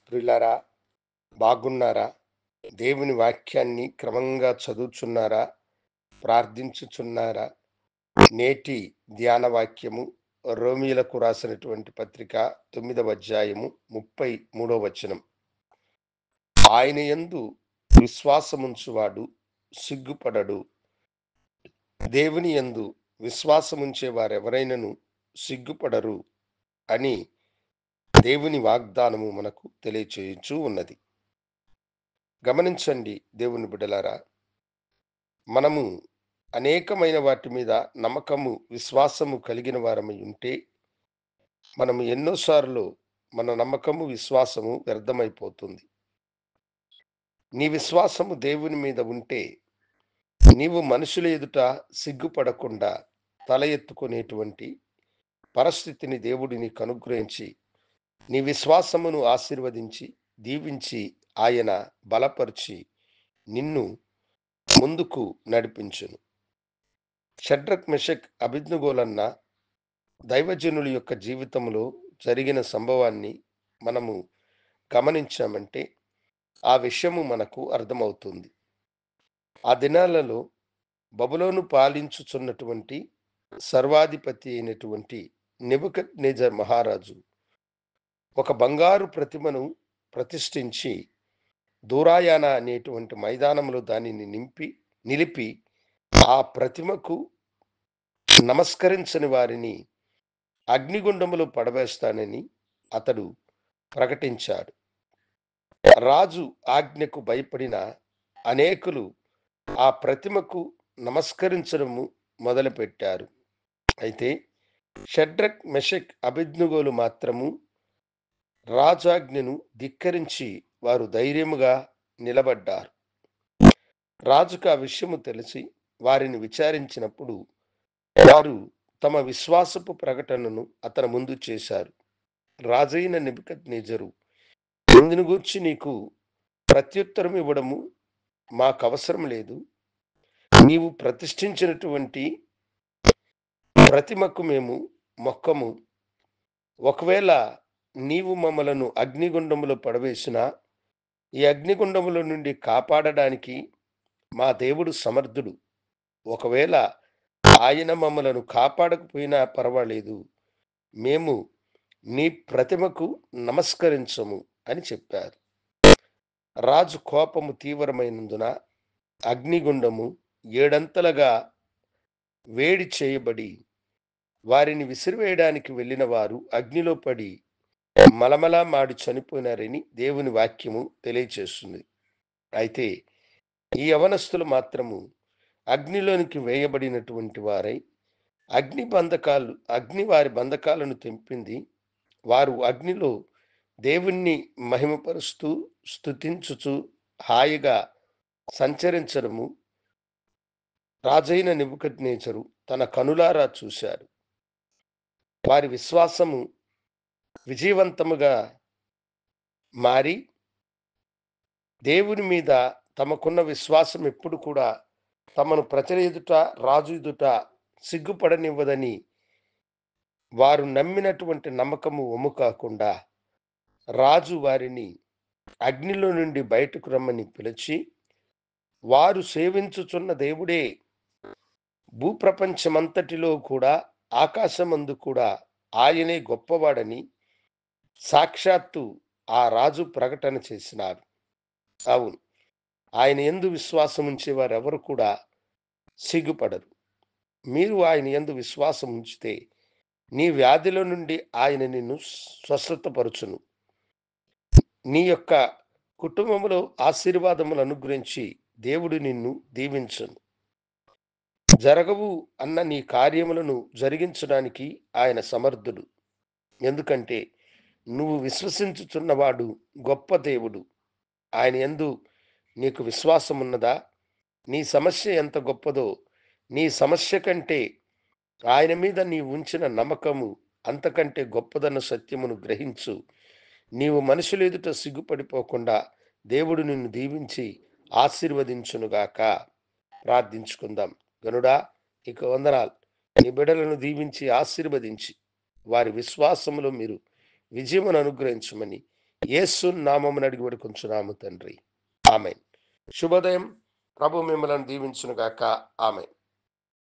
ప్రియులారా, బాగున్నారా? దేవుని వాక్యాన్ని క్రమంగా చదువుచున్నారా? ప్రార్థించుచున్నారా? నేటి ధ్యాన వాక్యము రోమీయులకు రాసినటువంటి పత్రిక 9వ అధ్యాయము 33వ వచనం. ఆయన యందు విశ్వాసముంచువాడు సిగ్గుపడడు. దేవుని యందు విశ్వాసముంచే వారెవరైనను సిగ్గుపడరు అని దేవుని వాగ్దానము మనకు తెలియచేయుచూ ఉన్నది. గమనించండి దేవుని బిడ్డలారా, మనము అనేకమైన వాటి మీద నమ్మకము, విశ్వాసము కలిగిన వారమై ఉంటే, మనము ఎన్నోసార్లు మన నమ్మకము, విశ్వాసము వ్యర్థమైపోతుంది. నీ విశ్వాసము దేవుని మీద ఉంటే, నీవు మనుషుల ఎదుట సిగ్గుపడకుండా తల ఎత్తుకునేటువంటి పరిస్థితిని దేవుడు నీకు అనుగ్రహించి, నీ విశ్వాసమును ఆశీర్వదించి, దీవించి, ఆయన బలపరిచి, నిన్ను ముందుకు నడిపించును. షడ్రక్, మెషక్, అబేద్నెగోలన్న దైవజనుల యొక్క జీవితంలో జరిగిన సంభవాన్ని మనము గమనించామంటే ఆ విషయము మనకు అర్థమవుతుంది. ఆ దినాలలో బబులోను పాలించుచున్నటువంటి సర్వాధిపతి అయినటువంటి నెబుకద్నెజర్ మహారాజు ఒక బంగారు ప్రతిమను ప్రతిష్ఠించి దూరాయాన అనేటువంటి మైదానంలో దానిని నిలిపి ఆ ప్రతిమకు నమస్కరించని వారిని అగ్నిగుండములో పడవేస్తానని అతడు ప్రకటించాడు. రాజు ఆజ్ఞకు భయపడిన అనేకులు ఆ ప్రతిమకు నమస్కరించడము మొదలుపెట్టారు. అయితే షడ్రక్, మెషక్, అబేద్నెగోలు మాత్రము రాజాజ్ఞను ధిక్కరించి వారు ధైర్యముగా నిలబడ్డారు. రాజుకు ఆ విషయము తెలిసి వారిని విచారించినప్పుడు వారు తమ విశ్వాసపు ప్రకటనను అతని ముందు చేశారు. రాజైన నెబుకద్నెజరు, ఇందును గూర్చి నీకు ప్రత్యుత్తరం ఇవ్వడము మాకు అవసరం లేదు. నీవు ప్రతిష్ఠించినటువంటి ప్రతిమకు మేము మొక్కము. ఒకవేళ నీవు మమ్మలను అగ్నిగుండములో పడవేసినా ఈ అగ్నిగుండముల నుండి కాపాడడానికి మా దేవుడు సమర్థుడు. ఒకవేళ ఆయన మమ్మలను కాపాడకపోయినా పర్వాలేదు, మేము నీ ప్రతిమకు నమస్కరించము అని చెప్పారు. రాజు కోపము తీవ్రమైనందున అగ్నిగుండము ఏడంతలుగా వేడి చేయబడి వారిని విసిరివేయడానికి వెళ్ళిన వారు అగ్నిలో పడి మలమలా మాడి చనిపోయినారని దేవుని వాక్యము తెలియచేస్తుంది. అయితే ఈ యవనస్తులు మాత్రము అగ్నిలోనికి వేయబడినటువంటి వారై అగ్ని వారి బంధకాలను తెంపింది. వారు అగ్నిలో దేవుణ్ణి మహిమపరుస్తూ స్తుతించుచు హాయిగా సంచరించడము రాజైన నెబుకద్నెజరు తన కనులారా చూశాడు. వారి విశ్వాసము విజయవంతముగా మారి దేవుని మీద తమకున్న విశ్వాసం ఎప్పుడు కూడా తమను ప్రజల ఎదుట, రాజు ఎదుట సిగ్గుపడనివ్వదని వారు నమ్మినటువంటి నమ్మకము వమ్ము కాకుండా రాజు వారిని అగ్నిలో నుండి బయటకు రమ్మని పిలిచి, వారు సేవించుచున్న దేవుడే భూప్రపంచమంతటిలో కూడా, ఆకాశమందు కూడా ఆయనే గొప్పవాడని సాక్షాత్తు ఆ రాజు ప్రకటన చేసినారు. అవును, ఆయన యందు విశ్వాసం ఉంచేవారు ఎవరు కూడా సిగ్గుపడరు. మీరు ఆయన యందు విశ్వాసం ఉంచితే నీ వ్యాధిలో నుండి ఆయన నిన్ను స్వస్థతపరచును. నీ యొక్క కుటుంబంలో ఆశీర్వాదములు అనుగ్రహించి దేవుడు నిన్ను దీవించును. జరగవు అన్న నీ కార్యములను జరిగించడానికి ఆయన సమర్థుడు. ఎందుకంటే నువ్వు విశ్వసించుచున్నవాడు గొప్ప దేవుడు. ఆయన యందు నీకు విశ్వాసం ఉన్నదా? నీ సమస్య ఎంత గొప్పదో, నీ సమస్య కంటే ఆయన మీద నీవు ఉంచిన నమ్మకము అంతకంటే గొప్పదన్న సత్యమును గ్రహించు. నీవు మనుషుల ఎదుట సిగ్గుపడిపోకుండా దేవుడు నిన్ను దీవించి ఆశీర్వదించునుగాక. ప్రార్థించుకుందాం. గనుడా, ఇక వందనాలు. నీ బిడ్డలను దీవించి ఆశీర్వదించి వారి విశ్వాసములో మీరు విజయమును అనుగ్రహించమని యేసు నామమున అడిగి వేడుకొంచున్నాము తండ్రి. ఆమేన్. శుభోదయం. ప్రభు మిమ్మల్ని దీవించును గాక. ఆమేన్.